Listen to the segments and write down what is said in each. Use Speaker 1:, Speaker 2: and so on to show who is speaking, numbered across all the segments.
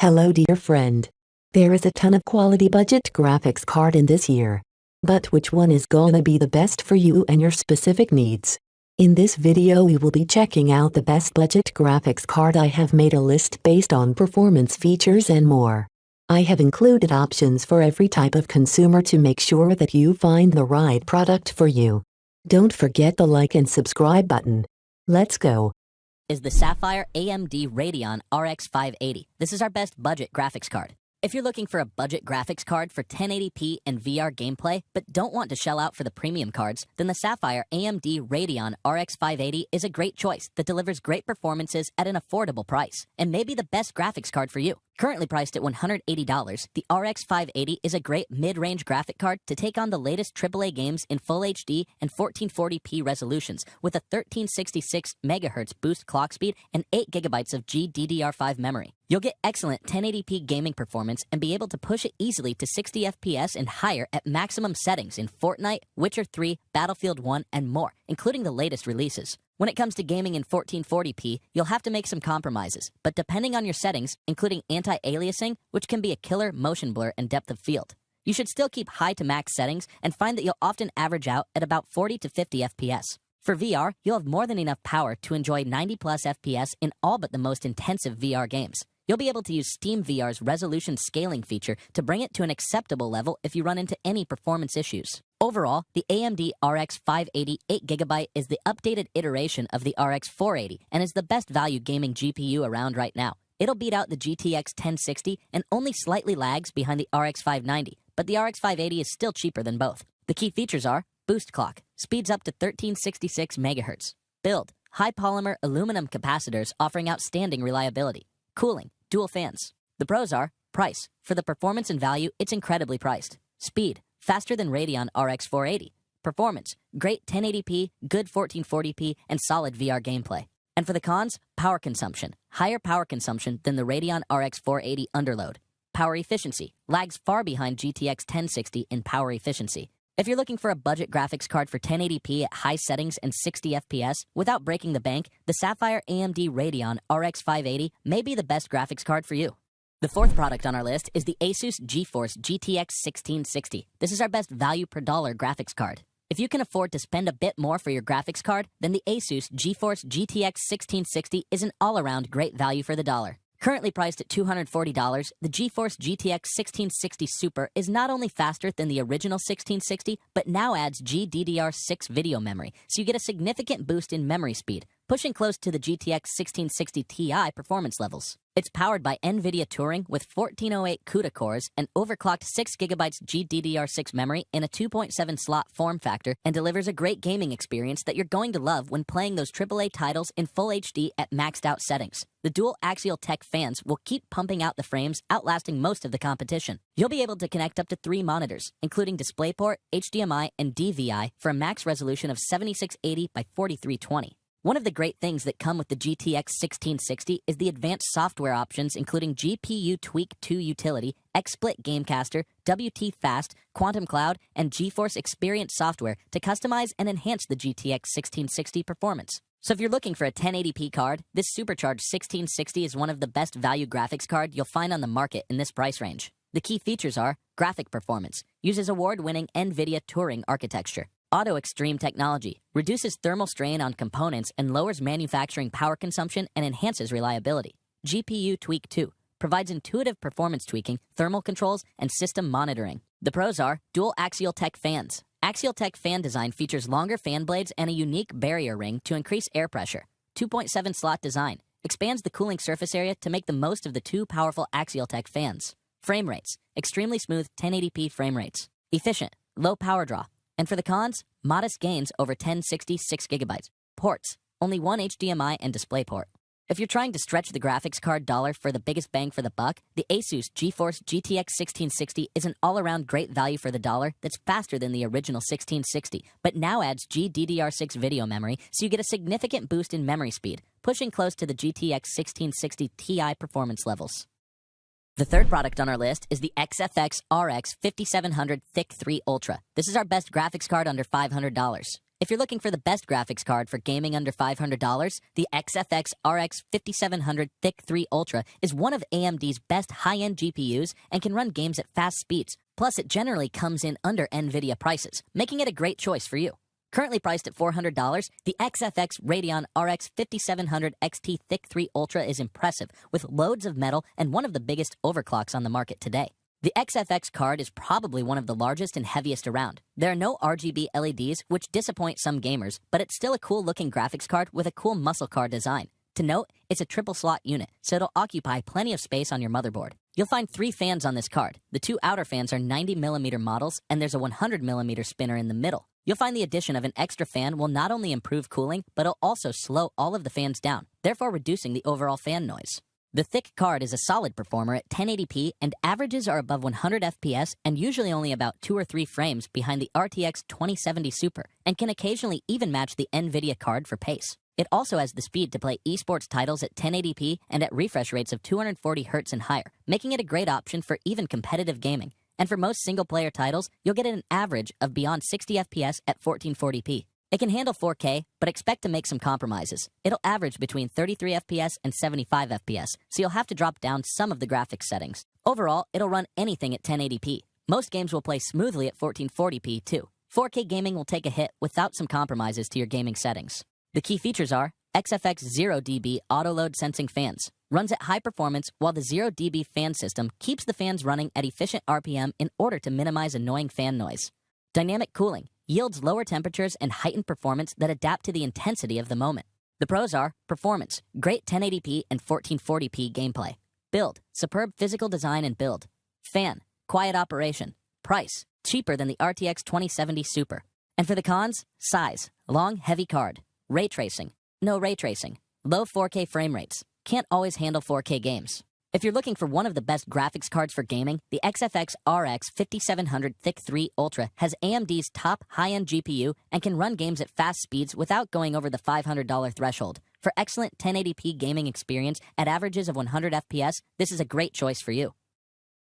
Speaker 1: Hello dear friend. There is a ton of quality budget graphics card in this year. But which one is gonna be the best for you and your specific needs? In this video we will be checking out the best budget graphics card. I have made a list based on performance, features and more. I have included options for every type of consumer to make sure that you find the right product for you. Don't forget the like and subscribe button. Let's go.
Speaker 2: Is the Sapphire AMD Radeon RX 580. This is our best budget graphics card. If you're looking for a budget graphics card for 1080p and VR gameplay, but don't want to shell out for the premium cards, then the Sapphire AMD Radeon RX 580 is a great choice that delivers great performances at an affordable price, and may be the best graphics card for you. Currently priced at $180, the RX 580 is a great mid-range graphic card to take on the latest AAA games in Full HD and 1440p resolutions with a 1366 MHz boost clock speed and 8 GB of GDDR5 memory. You'll get excellent 1080p gaming performance and be able to push it easily to 60 FPS and higher at maximum settings in Fortnite, Witcher 3, Battlefield 1, and more, including the latest releases. When it comes to gaming in 1440p, you'll have to make some compromises, but depending on your settings, including anti-aliasing, which can be a killer motion blur and depth of field, you should still keep high to max settings and find that you'll often average out at about 40 to 50 FPS. For VR, you'll have more than enough power to enjoy 90 plus FPS in all but the most intensive VR games. You'll be able to use Steam VR's resolution scaling feature to bring it to an acceptable level if you run into any performance issues. Overall, the AMD RX 580 8GB is the updated iteration of the RX 480 and is the best value gaming GPU around right now. It'll beat out the GTX 1060 and only slightly lags behind the RX 590, but the RX 580 is still cheaper than both. The key features are boost clock, speeds up to 1366 MHz, build, high polymer aluminum capacitors offering outstanding reliability, cooling, dual fans. The pros are price. For the performance and value, it's incredibly priced. Speed, faster than Radeon RX 480. Performance, great 1080p, good 1440p, and solid VR gameplay. And for the cons, power consumption, higher power consumption than the Radeon RX 480 underload. Power efficiency, lags far behind GTX 1060 in power efficiency. If you're looking for a budget graphics card for 1080p at high settings and 60 FPS without breaking the bank, the Sapphire AMD Radeon RX 580 may be the best graphics card for you. The fourth product on our list is the Asus GeForce GTX 1660. This is our best value per dollar graphics card. If you can afford to spend a bit more for your graphics card, then the Asus GeForce GTX 1660 is an all-around great value for the dollar. Currently priced at $240, the GeForce GTX 1660 Super is not only faster than the original 1660, but now adds GDDR6 video memory, so you get a significant boost in memory speed, pushing close to the GTX 1660 Ti performance levels. It's powered by NVIDIA Turing with 1408 CUDA cores and overclocked 6GB GDDR6 memory in a 2.7 slot form factor and delivers a great gaming experience that you're going to love when playing those AAA titles in Full HD at maxed out settings. The dual axial tech fans will keep pumping out the frames, outlasting most of the competition. You'll be able to connect up to 3 monitors, including DisplayPort, HDMI, and DVI for a max resolution of 7680 by 4320. One of the great things that come with the GTX 1660 is the advanced software options including GPU Tweak 2 Utility, XSplit Gamecaster, WT Fast, Quantum Cloud, and GeForce Experience software to customize and enhance the GTX 1660 performance. So if you're looking for a 1080p card, this supercharged 1660 is one of the best value graphics card you'll find on the market in this price range. The key features are graphic performance, uses award-winning NVIDIA Turing architecture. Auto Extreme technology reduces thermal strain on components and lowers manufacturing power consumption and enhances reliability. GPU Tweak 2 provides intuitive performance tweaking, thermal controls, and system monitoring. The pros are dual axial tech fans. Axial tech fan design features longer fan blades and a unique barrier ring to increase air pressure. 2.7 slot design expands the cooling surface area to make the most of the 2 powerful axial tech fans. Frame rates, extremely smooth 1080p frame rates. Efficient, low power draw. And for the cons, modest gains over 1060 6GB. Ports, only one HDMI and DisplayPort. If you're trying to stretch the graphics card dollar for the biggest bang for the buck, the Asus GeForce GTX 1660 is an all-around great value for the dollar that's faster than the original 1660, but now adds GDDR6 video memory, so you get a significant boost in memory speed, pushing close to the GTX 1660 Ti performance levels. The third product on our list is the XFX RX 5700 Thick 3 Ultra. This is our best graphics card under $500. If you're looking for the best graphics card for gaming under $500, the XFX RX 5700 Thick 3 Ultra is one of AMD's best high-end GPUs and can run games at fast speeds. Plus, it generally comes in under NVIDIA prices, making it a great choice for you. Currently priced at $400, the XFX Radeon RX 5700 XT Thick 3 Ultra is impressive, with loads of metal and one of the biggest overclocks on the market today. The XFX card is probably one of the largest and heaviest around. There are no RGB LEDs, which disappoint some gamers, but it's still a cool-looking graphics card with a cool muscle car design. To note, it's a triple slot unit, so it'll occupy plenty of space on your motherboard. You'll find 3 fans on this card. The 2 outer fans are 90mm models, and there's a 100mm spinner in the middle. You'll find the addition of an extra fan will not only improve cooling, but it'll also slow all of the fans down, therefore reducing the overall fan noise. The thick card is a solid performer at 1080p, and averages are above 100 FPS and usually only about 2 or 3 frames behind the RTX 2070 Super, and can occasionally even match the NVIDIA card for pace. It also has the speed to play esports titles at 1080p and at refresh rates of 240Hz and higher, making it a great option for even competitive gaming. And for most single-player titles, you'll get an average of beyond 60 FPS at 1440p. It can handle 4K, but expect to make some compromises. It'll average between 33 FPS and 75 FPS, so you'll have to drop down some of the graphics settings. Overall, it'll run anything at 1080p. Most games will play smoothly at 1440p too. 4K gaming will take a hit without some compromises to your gaming settings. The key features are XFX 0dB auto-load sensing fans. Runs at high performance, while the 0dB fan system keeps the fans running at efficient RPM in order to minimize annoying fan noise. Dynamic cooling yields lower temperatures and heightened performance that adapt to the intensity of the moment. The pros are performance, great 1080p and 1440p gameplay. Build, superb physical design and build. Fan, quiet operation. Price, cheaper than the RTX 2070 Super. And for the cons, size, long, heavy card. Ray tracing, no ray tracing. Low 4K frame rates, can't always handle 4K games. If you're looking for one of the best graphics cards for gaming, the XFX RX 5700 Thick 3 Ultra has AMD's top high-end GPU and can run games at fast speeds without going over the $500 threshold. For excellent 1080p gaming experience at averages of 100 FPS, this is a great choice for you.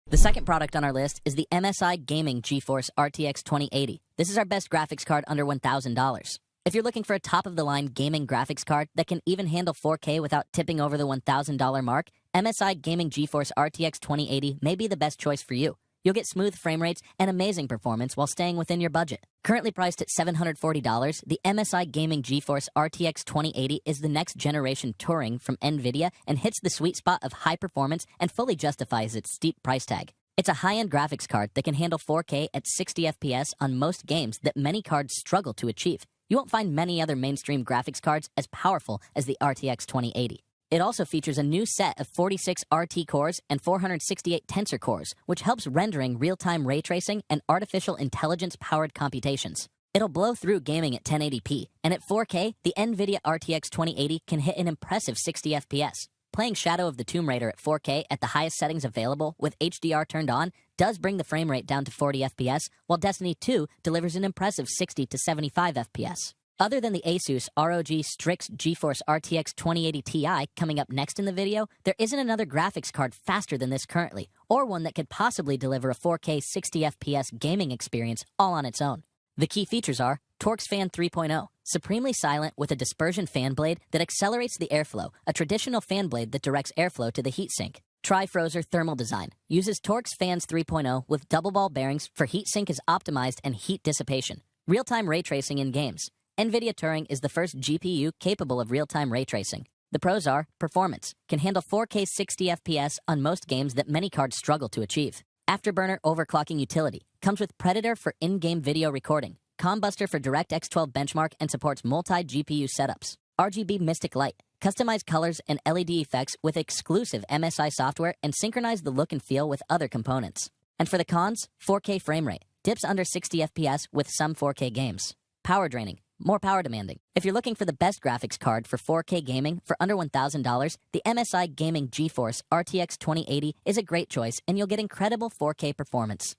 Speaker 2: The second product on our list is the MSI Gaming GeForce RTX 2080. This is our best graphics card under $1,000. If you're looking for a top-of-the-line gaming graphics card that can even handle 4K without tipping over the $1,000 mark, MSI Gaming GeForce RTX 2080 may be the best choice for you. You'll get smooth frame rates and amazing performance while staying within your budget. Currently priced at $740, the MSI Gaming GeForce RTX 2080 is the next generation Turing from NVIDIA and hits the sweet spot of high performance and fully justifies its steep price tag. It's a high-end graphics card that can handle 4K at 60 FPS on most games that many cards struggle to achieve. You won't find many other mainstream graphics cards as powerful as the RTX 2080. It also features a new set of 46 RT cores and 468 tensor cores, which helps rendering real-time ray tracing and artificial intelligence-powered computations. It'll blow through gaming at 1080p, and at 4K, the NVIDIA RTX 2080 can hit an impressive 60 FPS. Playing Shadow of the Tomb Raider at 4K at the highest settings available with HDR turned on does bring the frame rate down to 40 FPS, while Destiny 2 delivers an impressive 60 to 75 FPS. Other than the Asus ROG Strix GeForce RTX 2080 Ti coming up next in the video, there isn't another graphics card faster than this currently, or one that could possibly deliver a 4K 60 FPS gaming experience all on its own. The key features are Torx Fan 3.0, supremely silent with a dispersion fan blade that accelerates the airflow, a traditional fan blade that directs airflow to the heatsink. Tri-Frozer thermal design, uses Torx Fans 3.0 with double ball bearings for heatsink is optimized and heat dissipation. Real-time ray tracing in games. NVIDIA Turing is the first GPU capable of real-time ray tracing. The pros are performance, can handle 4K 60 FPS on most games that many cards struggle to achieve. Afterburner overclocking utility, comes with Predator for in-game video recording, Combuster for DirectX 12 benchmark and supports multi-GPU setups. RGB Mystic Light, customize colors and LED effects with exclusive MSI software and synchronize the look and feel with other components. And for the cons, 4K frame rate, dips under 60 FPS with some 4K games. Power draining, more power demanding. If you're looking for the best graphics card for 4K gaming for under $1,000, the MSI Gaming GeForce RTX 2080 is a great choice and you'll get incredible 4K performance.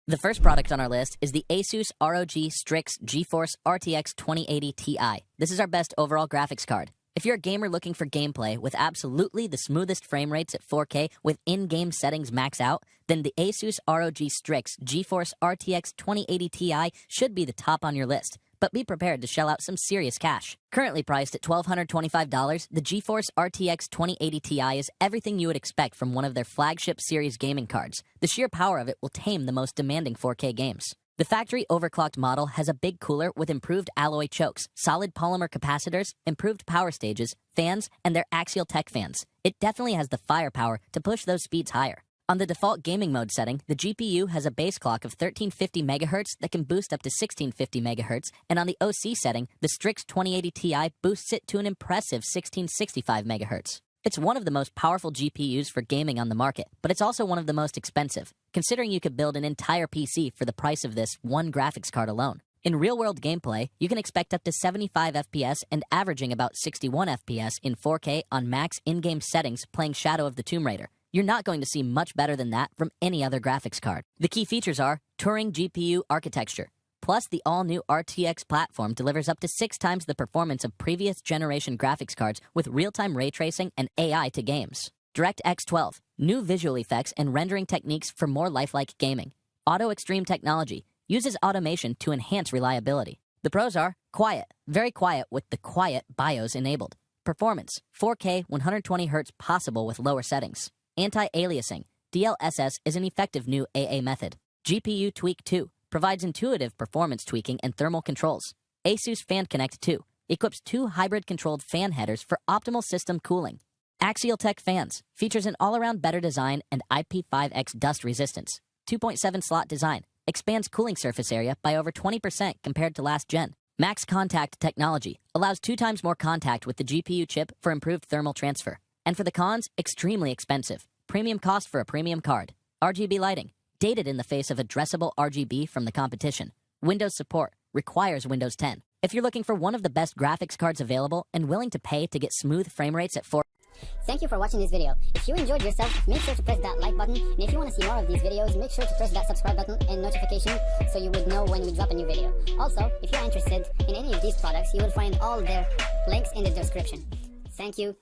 Speaker 2: The first product on our list is the Asus ROG Strix GeForce RTX 2080 Ti. This is our best overall graphics card. If you're a gamer looking for gameplay with absolutely the smoothest frame rates at 4K with in-game settings max out, then the Asus ROG Strix GeForce RTX 2080 Ti should be the top on your list. but be prepared to shell out some serious cash. Currently priced at $1,225, the GeForce RTX 2080 Ti is everything you would expect from one of their flagship series gaming cards. The sheer power of it will tame the most demanding 4K games. The factory overclocked model has a big cooler with improved alloy chokes, solid polymer capacitors, improved power stages, fans, and their Axial Tech fans. It definitely has the firepower to push those speeds higher. On the default gaming mode setting, the GPU has a base clock of 1350 MHz that can boost up to 1650 MHz, and on the OC setting, the Strix 2080 Ti boosts it to an impressive 1665 MHz. It's one of the most powerful GPUs for gaming on the market, but it's also one of the most expensive, considering you could build an entire PC for the price of this one graphics card alone. In real-world gameplay, you can expect up to 75 FPS and averaging about 61 FPS in 4K on max in-game settings playing Shadow of the Tomb Raider. You're not going to see much better than that from any other graphics card. The key features are Turing GPU architecture. Plus, the all-new RTX platform delivers up to 6 times the performance of previous generation graphics cards with real-time ray tracing and AI to games. DirectX 12, new visual effects and rendering techniques for more lifelike gaming. Auto Extreme technology, uses automation to enhance reliability. The pros are quiet, very quiet with the quiet BIOS enabled. Performance, 4K 120Hz possible with lower settings. Anti-aliasing, DLSS is an effective new AA method. GPU Tweak 2, provides intuitive performance tweaking and thermal controls. ASUS Fan Connect 2 equips 2 hybrid-controlled fan headers for optimal system cooling. Axial Tech fans features an all-around better design and IP5X dust resistance. 2.7 slot design expands cooling surface area by over 20% compared to last gen. Max Contact technology allows 2 times more contact with the GPU chip for improved thermal transfer. And for the cons, extremely expensive. Premium cost for a premium card. RGB lighting, dated in the face of addressable RGB from the competition. Windows support, requires Windows 10. If you're looking for one of the best graphics cards available and willing to pay to get smooth frame rates at 4...
Speaker 3: Thank you for watching this video. If you enjoyed yourself, make sure to press that like button. And if you want to see more of these videos, make sure to press that subscribe button and notification so you would know when we drop a new video. Also, if you're interested in any of these products, you will find all their links in the description. Thank you.